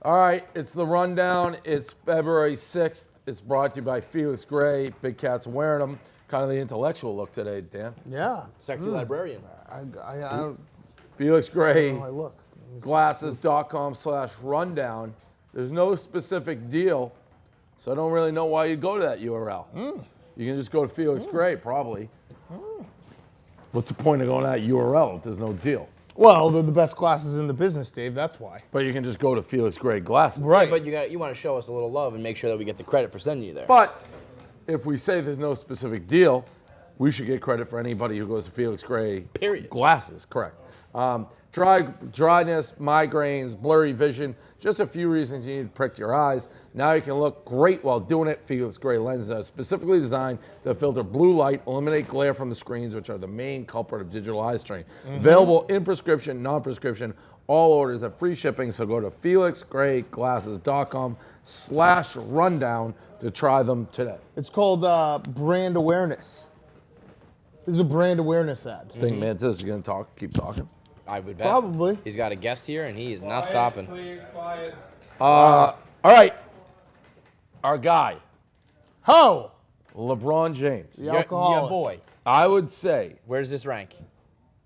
All right, it's the rundown. It's February 6th. It's brought to you by Felix Gray. Big Cat's wearing them. Kind of the intellectual look today, Dan. Yeah. Sexy librarian. I don't Felix Gray. know how I look. Glasses.com/rundown. There's no specific deal, so I don't really know why you go to that URL. You can just go to Felix Gray, probably. What's the point of going to that URL if there's no deal? Well, they're the best glasses in the business, Dave. That's why. But you can just go to Felix Gray Glasses. Right. Yeah, but you want to show us a little love and make sure that we get the credit for sending you there. But if we say there's no specific deal, we should get credit for anybody who goes to Felix Gray Period. Glasses, correct. Dryness, migraines, blurry vision, just a few reasons you need to prick your eyes. Now you can look great while doing it. Felix Gray lenses are specifically designed to filter blue light, eliminate glare from the screens, which are the main culprit of digital eye strain. Available in prescription, non-prescription. All orders have free shipping, so go to felixgrayglasses.com/rundown to try them today. It's called brand awareness. This is a brand awareness ad. Think Mantis is going to keep talking? I would bet. Probably. He's got a guest here, and he is not stopping. Please, quiet. All right. Our guy, Ho! LeBron James. The Your alcoholic. boy. I would say Where's this rank?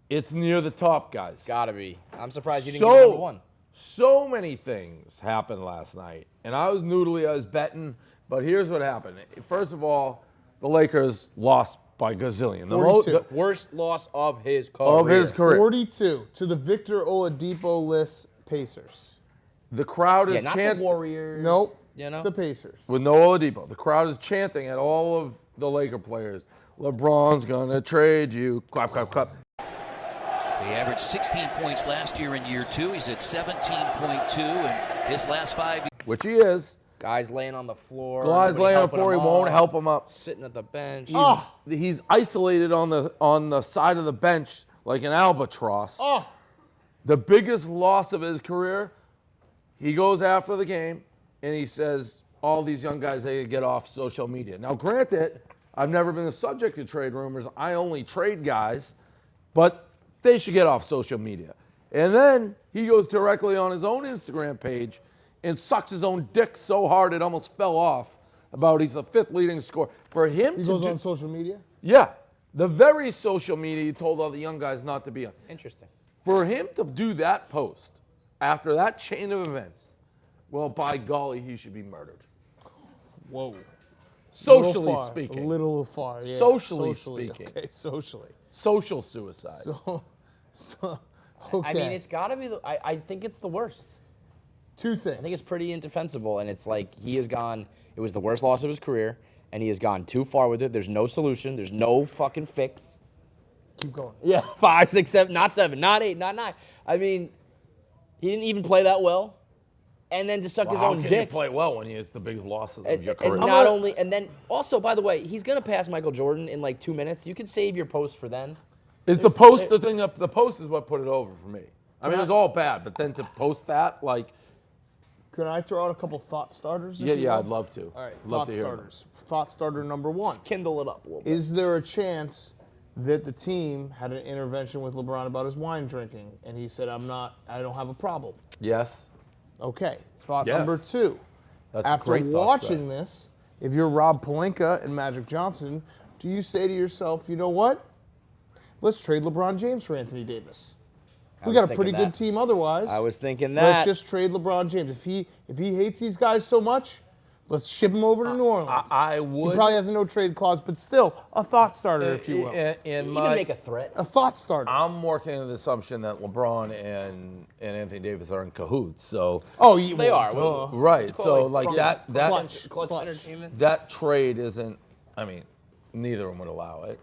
it's near the top, guys. Gotta be. I'm surprised you didn't get number one. So many things happened last night, and I was noodly, I was betting, but here's what happened. First of all, the Lakers lost by gazillion. 42. Worst loss of his career. Of his career. 42 to the Victor Oladipo-less Pacers. The crowd is Yeah, not the chanting. Warriors. Nope. You know? The Pacers. With no Oladipo. The crowd is chanting at all of the Laker players. LeBron's gonna trade you. Clap, clap, clap. He averaged 16 points last year in year two. He's at 17.2 in his last 5 years. Which he is. Guys laying on the floor. Guys nobody laying on the helping floor, he him won't up, help him up. Sitting at the bench. He's isolated on the side of the bench like an albatross. Oh, The biggest loss of his career, he goes after the game and he says, all these young guys, they get off social media. Now, granted, I've never been the subject of trade rumors. I only trade guys, but they should get off social media. And then he goes directly on his own Instagram page and sucks his own dick so hard it almost fell off about he's the fifth leading scorer. For him he to goes do, on social media? yeah, the very social media he told all the young guys not to be on. Interesting. For him to do that post after that chain of events, well, by golly, he should be murdered. Whoa. Socially A speaking. little far, yeah. Socially speaking. Okay, socially. Social suicide. Okay. I mean, it's got to be I think it's the worst. Two things. I think it's pretty indefensible, and it's like he has gone. It was the worst loss of his career, and he has gone too far with it. There's no solution. There's no fucking fix. Keep going. Yeah, 5, 6, 7, not 7, not 8, not 9. I mean, he didn't even play that well, and then to suck his How own can dick. you play well when it's the biggest loss of your And career? not only, and then also, by the way, he's gonna pass Michael Jordan in like 2 minutes. You can save your post for then. Is the post the thing up? The post is what put it over for me. I mean, it was all bad, but then to post that, like, Can I throw out a couple thought starters? yeah, I'd love to. All right, love thought to hear them. starters. Thought starter number one. Kindle it up a little bit. Is there a chance that the team had an intervention with LeBron about his wine drinking, and he said, I don't have a problem? Yes, Okay. Thought Yes. number two. that's a After great thought, watching sir. this, if you're Rob Pelinka and Magic Johnson, do you say to yourself, you know what? Let's trade LeBron James for Anthony Davis. We was got a thinking pretty good that. team otherwise. I was thinking Let's that. just trade LeBron James. If he hates these guys so much, let's ship him over to New Orleans. I He would. probably has a no trade clause, but still a thought starter, if you will. In you my, can make a threat. A thought starter. I'm working on the assumption that LeBron and Anthony Davis are in cahoots. So Oh, They are. duh. right. It's So called, like like, that Clutch entertainment. that trade isn't. I mean, neither of them would allow it.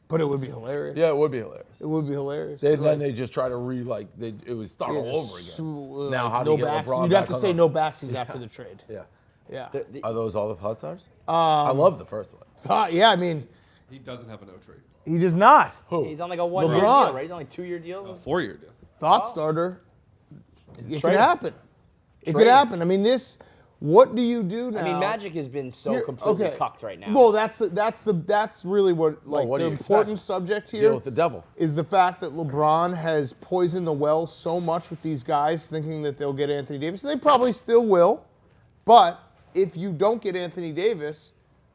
But it would be hilarious. Yeah, it would be hilarious. It would be hilarious. Then they just try to it would start all over again. Now, how do you get backs. LeBron You'd back have to on say the- no backsies after the trade. Yeah. Yeah. Are those all the hot stars? I love the first one. Yeah, I mean, He doesn't have a no trade. he does not. Who? He's on like a 1 year LeBron. deal, right? He's on like 2 year deal. 4-year deal. Thought starter. It could Trade him. happen. It Trade could him. happen. I mean, What do you do now? I mean, Magic has been so completely cucked right now. Well, that's really what what do the you expect? important subject here Deal with the devil. is the fact that LeBron has poisoned the well so much with these guys, thinking that they'll get Anthony Davis. And they probably still will, but if you don't get Anthony Davis,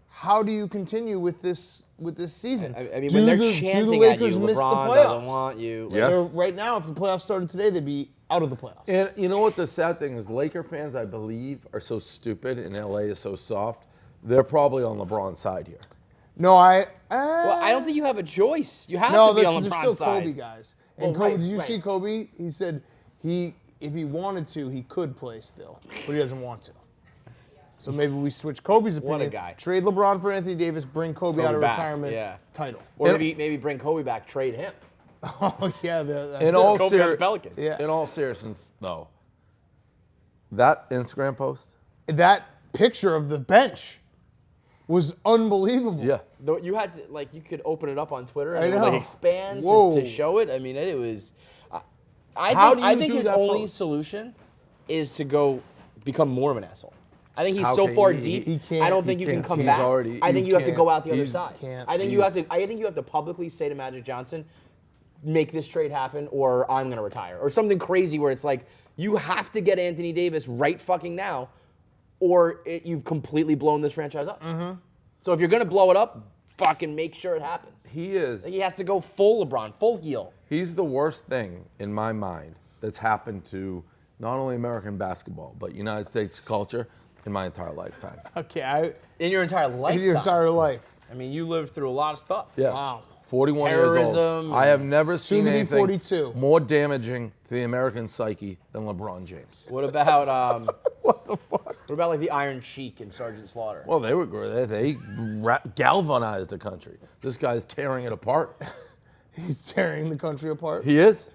how do you continue with this season? I mean, when they're chanting at you, LeBron doesn't want you. Yes. Right now, if the playoffs started today, they'd be out of the playoffs. And you know what the sad thing is? Laker fans, I believe, are so stupid and LA is so soft. They're probably on LeBron's side here. No, Well, I don't think you have a choice. You have to be on they're LeBron's still side. Kobe guys. And Well, Kobe, right, did you right. see Kobe? He said if he wanted to, he could play still, but he doesn't want to. So maybe we switch Kobe's opinion. What a guy. Trade LeBron for Anthony Davis, bring Kobe out of back, retirement, yeah. title. Or maybe bring Kobe back, trade him. Oh, yeah. In all, Kobe on the Pelicans. Yeah. in all seriousness, though, that Instagram post, That picture of the bench was unbelievable. yeah. Though you had to, like, you could open it up on Twitter and I it would, know. like, expand Whoa. to show it. I mean, it was. How do I you think do his that only post? solution is to go become more of an asshole. I think he's How so can far he- deep. he can't- I don't think he you can can't. come He's back. already- I think he you have to go can't. out the other He's- side. can't. I think you have He's- to. I think you have to publicly say to Magic Johnson, make this trade happen, or I'm gonna retire, or something crazy where it's like you have to get Anthony Davis right fucking now, or you've completely blown this franchise up. So if you're gonna blow it up, fucking make sure it happens. He is. He has to go full LeBron, full heel. He's the worst thing in my mind that's happened to not only American basketball, but United States culture in my entire lifetime. Okay, In your entire lifetime. in your entire life. I mean, you lived through a lot of stuff. Yeah. Wow. 41 years Terrorism. old. I have never Soon seen to be anything 42. more damaging to the American psyche than LeBron James. What about What the fuck? what about like the Iron Sheik and Sergeant Slaughter? Well, they were great. They galvanized the country. This guy's tearing it apart. He's tearing the country apart. He is.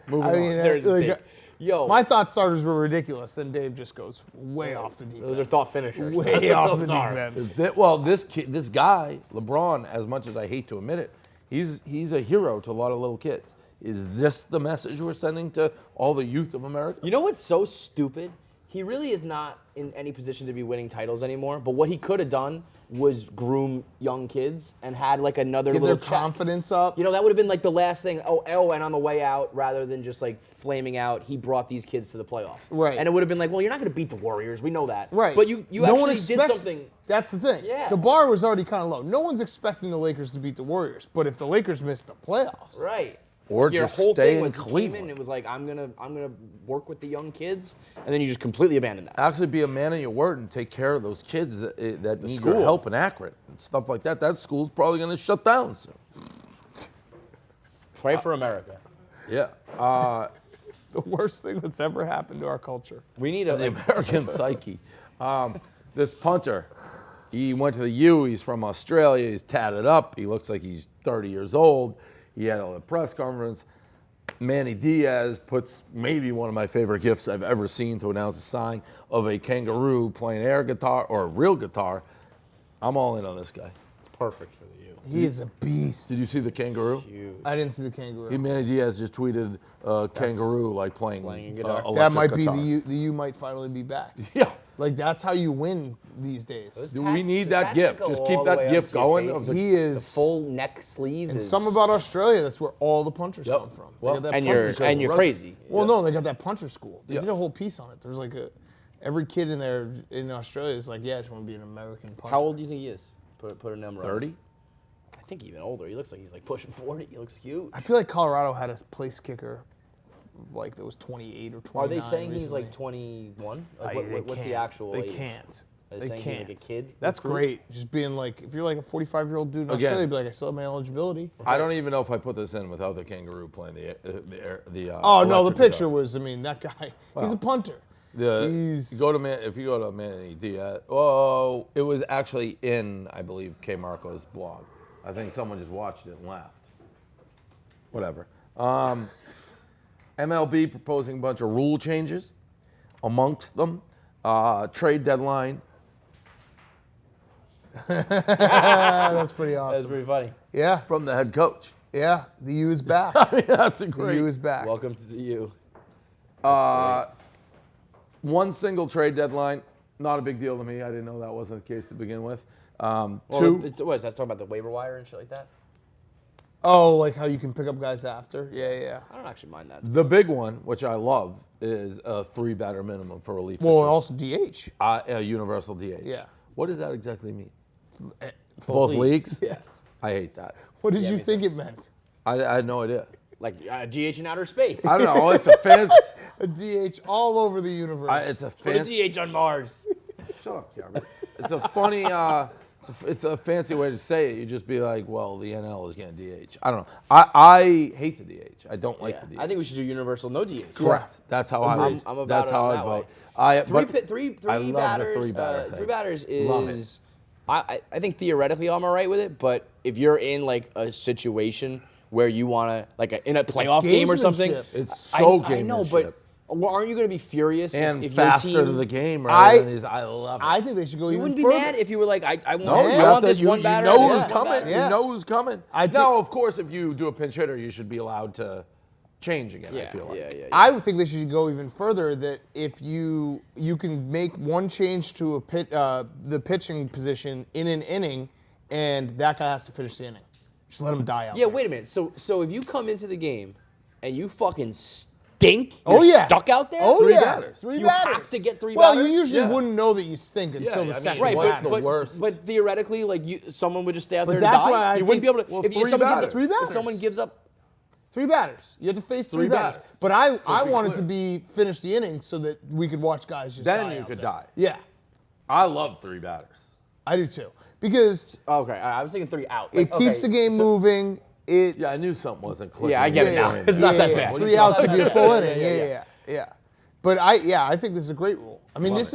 Moving I on. mean, There's a like, take. Yo, my thought starters were ridiculous. Then Dave just goes way off the deep those end. are thought finishers. Way That's what off the those deep are. end. Well, this guy, LeBron, as much as I hate to admit it, he's a hero to a lot of little kids. Is this the message we're sending to all the youth of America? You know what's so stupid? He really is not in any position to be winning titles anymore. But what he could have done was groom young kids and had like another Get little their check. confidence up. You know, that would have been like the last thing. Oh, and on the way out, rather than just like flaming out, he brought these kids to the playoffs. Right. And it would have been like, well, you're not going to beat the Warriors. We know that. Right. But you No one actually did expects- something. That's the thing. Yeah. The bar was already kind of low. No one's expecting the Lakers to beat the Warriors. But if the Lakers missed the playoffs, Right. Or Your just whole stay thing in was he came in Cleveland. and it was like, I'm gonna work with the young kids, and then you just completely abandoned that. Actually, be a man of your word and take care of those kids that need school. your help in Akron and stuff like that. That school's probably going to shut down soon. Pray for America. Yeah. the worst thing that's ever happened to our culture. We need The American psyche. This punter, he went to the U. He's from Australia. He's tatted up. He looks like he's 30 years old. He had a press conference. Manny Diaz puts maybe one of my favorite gifts I've ever seen to announce a signing of a kangaroo playing air guitar or a real guitar. I'm all in on this guy. It's perfect for the U. He is a beast. Did you see the kangaroo? I didn't see the kangaroo. Manny Diaz just tweeted kangaroo like playing a guitar. electric That might guitar. be the U. The U might finally be back. Yeah. Like that's how you win these days. Do we need that Tats gift? go Just all keep the that way up gift to your going. face. Of the, He is. The full neck sleeve And is some about Australia. That's where all the punters Yep. come from. They Well, got that and punter you're school. and you're crazy. Well, no, they got that punter school. They Yeah. did a whole piece on it. There's like every kid in there in Australia is like, yeah, I just want to be an American punter. How old do you think he is? Put a number on it. 30? I think even older. He looks like he's like pushing 40. He looks huge. I feel like Colorado had a place kicker, like that was 28 or 29. Are they saying he's recently. like 21? They What's the can't. actual They age? can't. Are They saying can't. he's like a kid? That's recruit? great. Just being like, if you're like a 45-year-old dude in Again. Australia, you'd be like, I still have my eligibility. I don't even know if I put this in without the kangaroo playing the Oh no, the electric pitcher guitar. was. I mean, that guy. He's Wow. a punter. If you go to Manny Diaz, oh, it was actually in, I believe, K. Marco's blog. I think someone just watched it and laughed. Whatever. MLB proposing a bunch of rule changes. Amongst them, trade deadline. That's pretty That's awesome. pretty funny. Yeah, From the head coach. yeah. The U is back. I mean, that's a The great. U is back. Welcome to the U. one single trade deadline, not a big deal to me. I didn't know that wasn't the case to begin with. Well, Two, what is that talking about the waiver wire and shit like that? Oh, like how you can pick up guys after? Yeah. I don't actually mind that. the big one, which I love, is a 3-batter minimum for relief Well, pitchers. also DH. A universal DH. Yeah. What does that exactly mean? Both leagues? Yes. I hate that. What did Yeah, you me think it meant? I had no idea. Like DH in outer space. I don't know. It's a fancy. A DH all over the universe. It's a Put a fancy. DH on Mars. Shut up, Jarvis. It's a funny. It's a fancy way to say it. You just be like, well, the NL is getting DH. I don't know. I hate the DH. I don't like the DH. I think we should do universal no DH. Correct. That's how I vote. I'm about That's it how on I that vote. way. Three Three I love batters. the 3-batter thing. 3 batters Love is. I think theoretically I'm all right with it, but if you're in like a situation where you want to, like in a playoff game or something, gamesmanship. It's so I know, but aren't you going to be furious and if your faster team, to the game, I- right? I love it. I think they should go You even wouldn't be further. mad if you were like, I want, No, I you want have to. this You one batter. know and who's this one coming. batter. Yeah. You know who's coming. I Now, think- of course, if you do a pinch hitter, you should be allowed to change again. I feel like. Yeah. I would think they should go even further. That if you can make one change to the pitching position in an inning, and that guy has to finish the inning. Just let him die out. Yeah, there. wait a minute. So if you come into the game and you fucking stink, Oh you're yeah. stuck out there. Oh Three yeah. batters. Three You batters. have to get 3 Well, batters? you usually Yeah. wouldn't know that you stink until the I mean, second. Right, What's batter. the worst? but theoretically, like someone would just stay out But there to that's die. why I You wouldn't be think- able to. Well, if 3 someone batters. gives up, 3 if batters. someone gives up, 3 batters. You have to face 3 3 batters. batters. But I be wanted clear. to be finish the inning so that we could watch guys just Then die you out could there. die. Yeah, I love 3 batters. I do too. Because okay, I was thinking 3 out. it keeps the game moving. Yeah, I knew something wasn't clicking. Yeah, I get it now. Yeah. It's not that bad. What are you 3 outs talking would be a about? full inning. Yeah. But I think this is a great rule. I mean, Love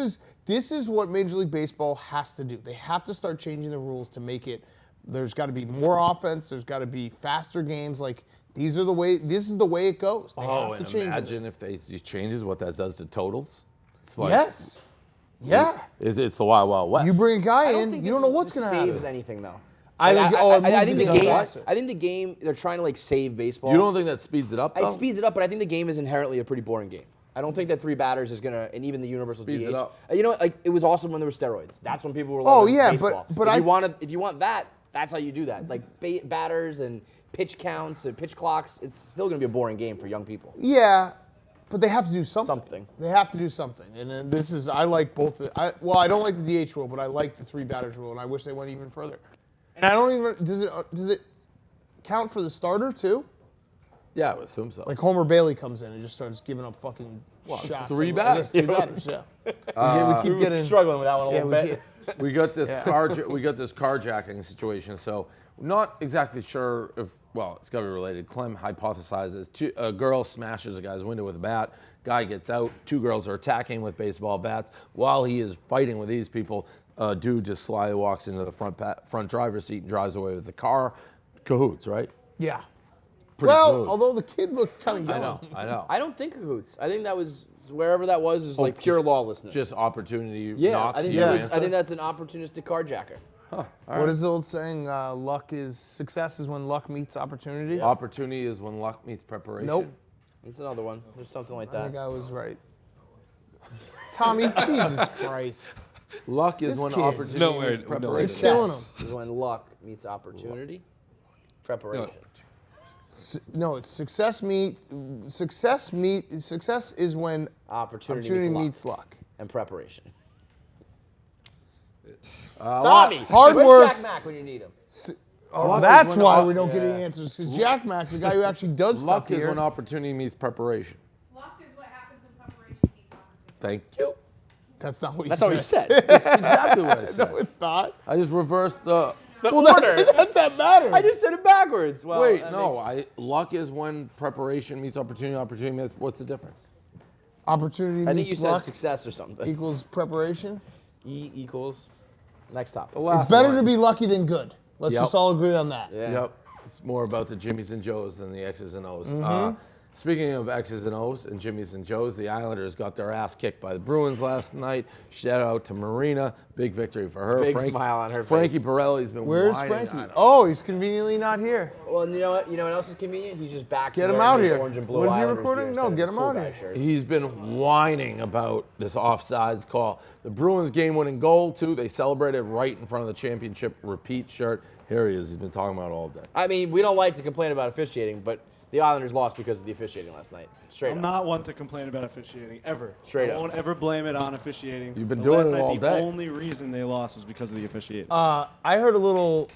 this is what Major League Baseball has to do. They have to start changing the rules to make it. There's got to be more offense. There's got to be faster games. Like this is the way it goes. They Oh, have to and change imagine if they changes what that does to totals. It's like, Yes. Yeah. It's the Wild Wild West. You bring a guy I don't in, think you don't know what's going to saves happen. anything though. I Like, think- oh, it I moves think the it game. faster. I think the game. They're trying to like save baseball. You don't think that speeds it up, though? It speeds it up, but I think the game is inherently a pretty boring game. I don't think that 3 batters is gonna, and even the universal Speeds DH. it up. You know, like it was awesome when there were steroids. That's when people were Oh, loving yeah, baseball. but if you want that, that's how you do that. Like batters and pitch counts and pitch clocks. It's still gonna be a boring game for young people. Yeah, but they have to do something. Something. They have to do something. And then this is, I like both. I don't like the DH rule, but I like the 3 batters rule, and I wish they went even further. And I don't even, does it count for the starter too? Yeah, I would assume so. Like Homer Bailey comes in and just starts giving up fucking it's shots. 3 batters. 3 batters, yeah. we keep getting struggling with that one a yeah, little we bit. keep- we got this carjacking situation. So not exactly sure if, well, it's got to be related. Clem hypothesizes a girl smashes a guy's window with a bat. Guy gets out. 2 girls are attacking with baseball bats. While he is fighting with these people, a dude just slyly walks into the front driver's seat and drives away with the car. Cahoots, right? Yeah. Pretty Well, smooth. although the kid looked kind of I young. know, I know. I don't think cahoots. I think that was wherever that was like pure lawlessness. Just opportunity yeah, knocks I think you that was, answer. I think that's an opportunistic carjacker. What is the old saying? Success is when luck meets opportunity. Opportunity is when luck meets preparation. Nope. It's another one. There's something like I that. think I was right. Tommy, Jesus Christ. Luck is This when kid. opportunity Nowhere- meets nowhere. preparation. Killing Success is when luck meets opportunity. Preparation. No, it's success is when Opportunity meets luck. and preparation. Tommy. Tommy, Hard where's work. Jack Mack when you need him? Oh, Luck is that's when why op- we don't get any yeah. answers. Because Jack Mack, the guy who actually does stuff Luck is here. when opportunity meets preparation. Luck is what happens when preparation meets opportunity. Thank you. That's not what That's you not what you said. said. That's exactly what I said. No, it's not. I just reversed the. The Well, order. that's that matters. I just said it backwards. Well, Wait, that no. makes- Luck is when preparation meets opportunity. Opportunity meets. What's the difference? Opportunity I think you meets said luck success or something. equals preparation. E equals. Next topic. The last It's better one. to be lucky than good. Let's Yep. just all agree on that. Yeah. Yep. It's more about the Jimmys and Joes than the X's and O's. Speaking of X's and O's and Jimmy's and Joe's, the Islanders got their ass kicked by the Bruins last night. Shout out to Marina. Big victory for her. Big smile on her Frankie face. Pirelli's been Where's whining. Frankie? Oh, he's conveniently not here. Well, you know what? You know what else is convenient? He's just back. Get to him wearing out his here. Orange and blue What is he Islanders recording? gear No, instead of get his him cool out guy here. shirts. He's been whining about this offsides call. The Bruins game-winning goal, too. They celebrated right in front of the championship repeat shirt. Here he is. He's been talking about it all day. I mean, we don't like to complain about officiating, but the Islanders lost because of the officiating last night. Straight I'm up. not one to complain about officiating, ever. Straight I up. won't ever blame it on officiating. You've been The doing last it night, all the day. only reason they lost was because of the officiating. I heard a little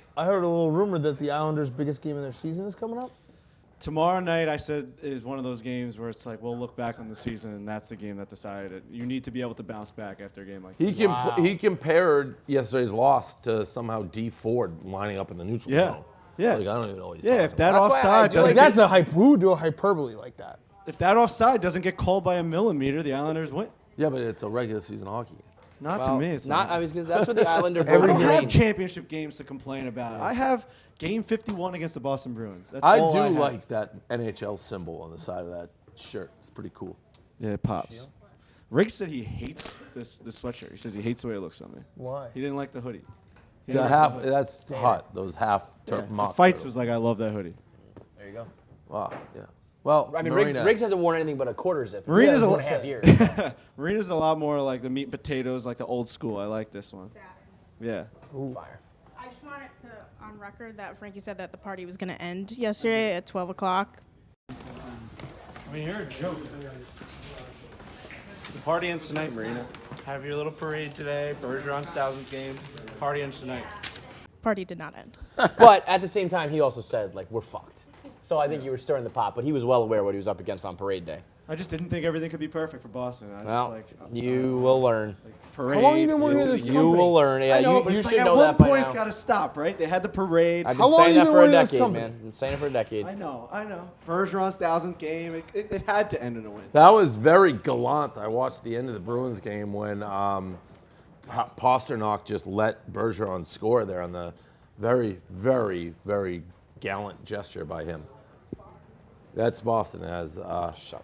rumor that the Islanders' biggest game of their season is coming up. Tomorrow night, I said, is one of those games where it's like, we'll look back on the season, and that's the game that decided it. You need to be able to bounce back after a game like He this. he compared yesterday's loss to somehow D Ford lining up in the neutral Yeah. zone. Yeah. It's like, I don't even know what he's Yeah, talking if that about. That's why I offside do doesn't Like get, that's who would do a hyperbole like that? if that offside doesn't get called by a millimeter, the Islanders win. Yeah, but it's a regular season hockey game. Not Well, to me, it's not. not. I was gonna, that's what the Islander I don't have green. championship games to complain about. I have game 51 against the Boston Bruins. That's I all do I have. like that NHL symbol on the side of that shirt. It's pretty cool. Yeah, it pops. Rick said he hates this sweatshirt. He says he hates the way it looks on me. Why? He didn't like the hoodie. He It's a didn't like half. the hoodie. That's hot. Those half Yeah, turf the mock fights turtles. was like, I love that hoodie. There you go. Wow. Yeah. Well, I mean, Marina, Riggs hasn't worn anything but a quarter zip. Marina's in a 1.5 years. Marina's a lot more like the meat and potatoes, like the old school. I like this one. Saturn. Yeah. Fire. I just wanted to, on record, that Frankie said that the party was going to end yesterday at 12 o'clock. I mean, you're a joke. The party ends tonight, Marina. Have your little parade today, Bergeron's 1000th game. Party ends tonight. Party did not end. But at the same time, he also said, like, we're fucked. So I think you were stirring the pot, but he was well aware what he was up against on parade day. I just didn't think everything could be perfect for Boston. I Well, just you will learn. parade. How long you been working into in this the- You company? will learn. Yeah, I know, you, but you it's should like know at that one by point now. it's got to stop, right? They had the parade. I've How been long saying you that been for a working in this decade, company? man. Been saying it for a decade. I know. Bergeron's 1000th game. It had to end in a win. that was very gallant. I watched the end of the Bruins game when Pasternak just let Bergeron score there on the very, very, very gallant gesture by him. That's Boston, as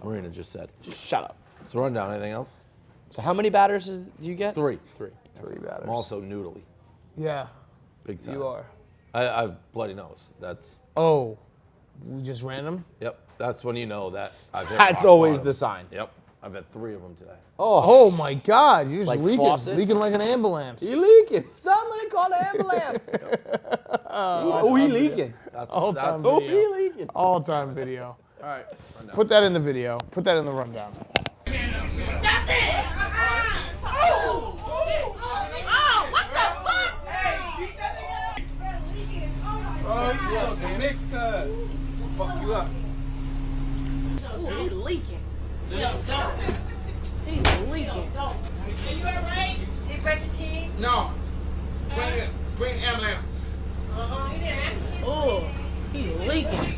Marina just said. Shut up. Let's run down. Anything else? So how many batters do you get? Three. Three. Three batters. I'm also noodly. Yeah, Big time. you are. I've bloody nose. That's, Oh, just random. yep. That's when you know that I've hit That's rock always bottom. the sign. Yep. I've had 3 of them today. Oh my God! You're just Like leaking, faucet? leaking like an ambulance. He leaking. Somebody call the ambulance. Oh, he leaking. That's, All that's time Oh, video. he leaking. All-time video. all right. Run down. Put that in the video. Put that in the rundown. Stop it! Oh! Oh, what the fuck? He's leaking. He's leaking. Are you alright? Did you break your teeth? No. Bring ambulance. Oh, he's leaking.